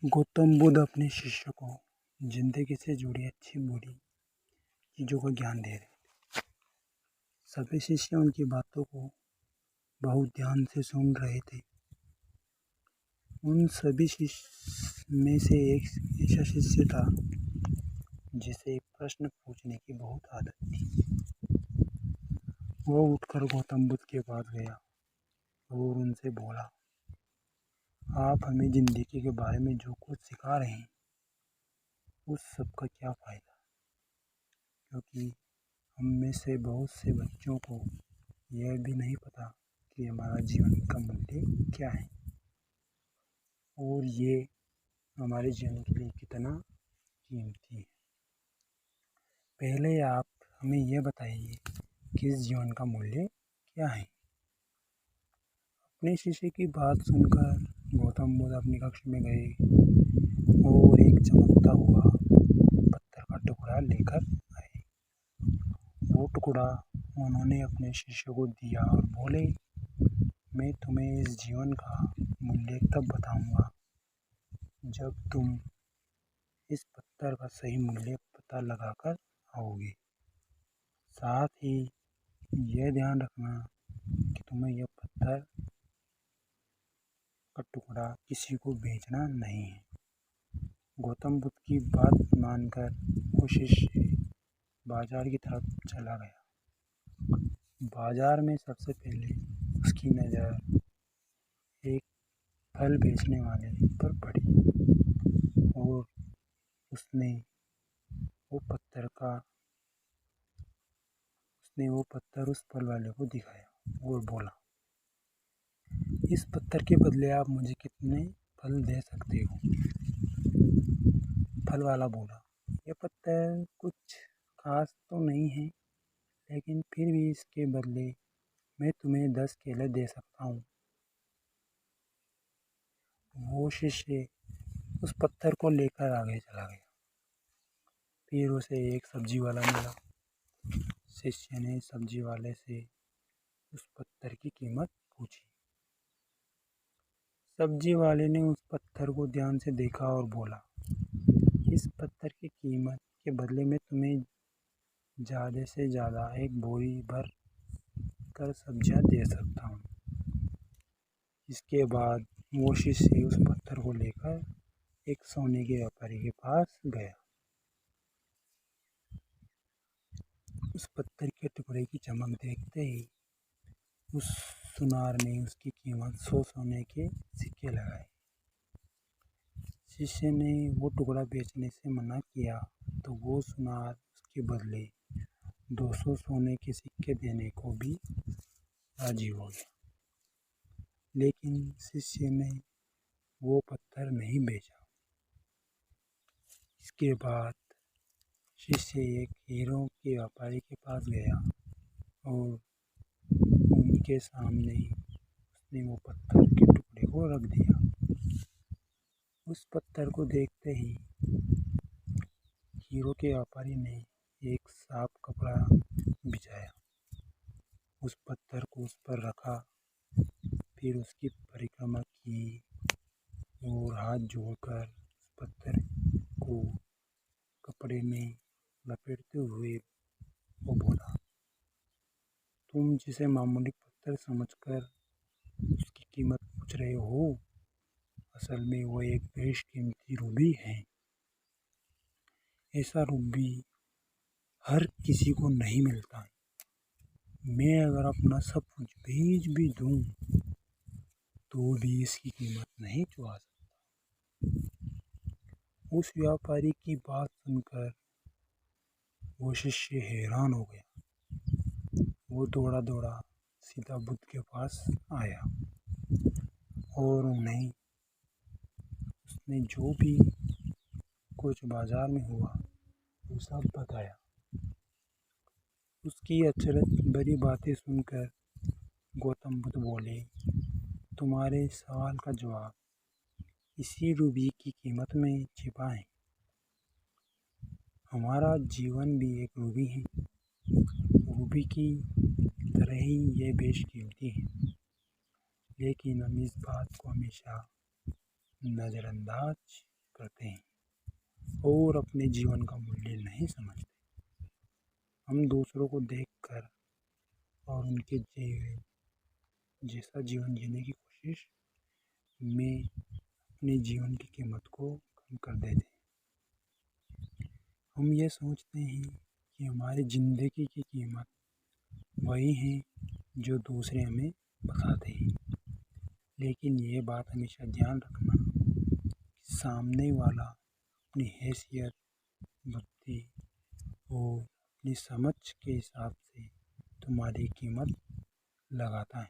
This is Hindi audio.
गौतम बुद्ध अपने शिष्य को जिंदगी से जुड़ी अच्छी बुरी चीज़ों का ज्ञान दे रहे। सभी शिष्य उनकी बातों को बहुत ध्यान से सुन रहे थे। उन सभी शिष्य में से एक ऐसा शिष्य था जिसे प्रश्न पूछने की बहुत आदत थी। वो उठकर गौतम बुद्ध के पास गया और उनसे बोला, आप हमें जिंदगी के बारे में जो कुछ सिखा रहे हैं उस सब का क्या फ़ायदा, क्योंकि हम में से बहुत से बच्चों को यह भी नहीं पता कि हमारा जीवन का मूल्य क्या है और ये हमारे जीवन के लिए कितना कीमती है। पहले आप हमें यह बताइए कि इस जीवन का मूल्य क्या है। अपने शिष्य की बात सुनकर गौतम बुद्ध अपनी कक्षा में गए और एक चमकता हुआ पत्थर का टुकड़ा लेकर आए। वो टुकड़ा उन्होंने अपने शिष्य को दिया और बोले, मैं तुम्हें इस जीवन का मूल्य तब बताऊंगा जब तुम इस पत्थर का सही मूल्य पता लगाकर आओगे। साथ ही यह ध्यान रखना कि तुम्हें यह पत्थर का टुकड़ा किसी को बेचना नहीं है। गौतम बुद्ध की बात मानकर वो शिष्य बाजार की तरफ चला गया। बाजार में सबसे पहले उसकी नज़र एक फल बेचने वाले पर पड़ी और उसने वो पत्थर उस फल वाले को दिखाया और बोला, इस पत्थर के बदले आप मुझे कितने फल दे सकते हो। फल वाला बोला, यह पत्थर कुछ खास तो नहीं है, लेकिन फिर भी इसके बदले मैं तुम्हें 10 केले दे सकता हूँ। वो शिष्य उस पत्थर को लेकर आगे चला गया। फिर उसे एक सब्जी वाला मिला। शिष्य ने सब्जी वाले से उस पत्थर की कीमत पूछी। सब्जी वाले ने उस पत्थर को ध्यान से देखा और बोला, इस पत्थर की कीमत के बदले में तुम्हें ज़्यादा से ज़्यादा एक बोरी भर कर सब्जियां दे सकता हूँ। इसके बाद वो शिष्य उस पत्थर को लेकर एक सोने के व्यापारी के पास गया। उस पत्थर के टुकड़े की चमक देखते ही उस सुनार ने उसकी कीमत 100 सोने के सिक्के लगाए। शिष्य ने वो टुकड़ा बेचने से मना किया तो वो सुनार उसके बदले 200 सोने के सिक्के देने को भी राजी हो गया। लेकिन शिष्य ने वो पत्थर नहीं बेचा। इसके बाद शिष्य एक हीरों के व्यापारी के पास गया और उनके सामने उसने वो पत्थर के टुकड़े को रख दिया। उस पत्थर को देखते ही हीरो के व्यापारी ने एक साफ कपड़ा बिछाया, उस पत्थर को उस पर रखा, फिर उसकी परिक्रमा की और हाथ जोड़कर उस पत्थर को कपड़े में लपेटते हुए वो बोला, तुम जिसे मामूली पत्थर समझकर उसकी कीमत पूछ रहे हो, असल में वो एक बेशकीमती रूबी है। ऐसा रूबी हर किसी को नहीं मिलता है। मैं अगर अपना सब कुछ बेच भी दूं तो भी इसकी कीमत नहीं चुका सकता। उस व्यापारी की बात सुनकर वो शिष्य हैरान हो गया। वो दौड़ा दौड़ा सीधा बुद्ध के पास आया और उन्हें उसने जो भी कुछ बाजार में हुआ वो सब बताया। उसकी अचरज भरी बातें सुनकर गौतम बुद्ध बोले, तुम्हारे सवाल का जवाब इसी रूबी की कीमत में छिपा है। हमारा जीवन भी एक रूबी है। रूबी की तरह ही ये बेशकीमती है, लेकिन हम इस बात को हमेशा नज़रअंदाज करते हैं और अपने जीवन का मूल्य नहीं समझते। हम दूसरों को देखकर और उनके जैसा जीवन जीने की कोशिश में अपने जीवन की कीमत को कम कर देते हैं। हम ये सोचते हैं कि हमारी ज़िंदगी की कीमत वही है जो दूसरे हमें बताते हैं, लेकिन ये बात हमेशा ध्यान रखना कि सामने वाला अपनी हैसियत, बुद्धि और अपनी समझ के हिसाब से तुम्हारी कीमत लगाता है।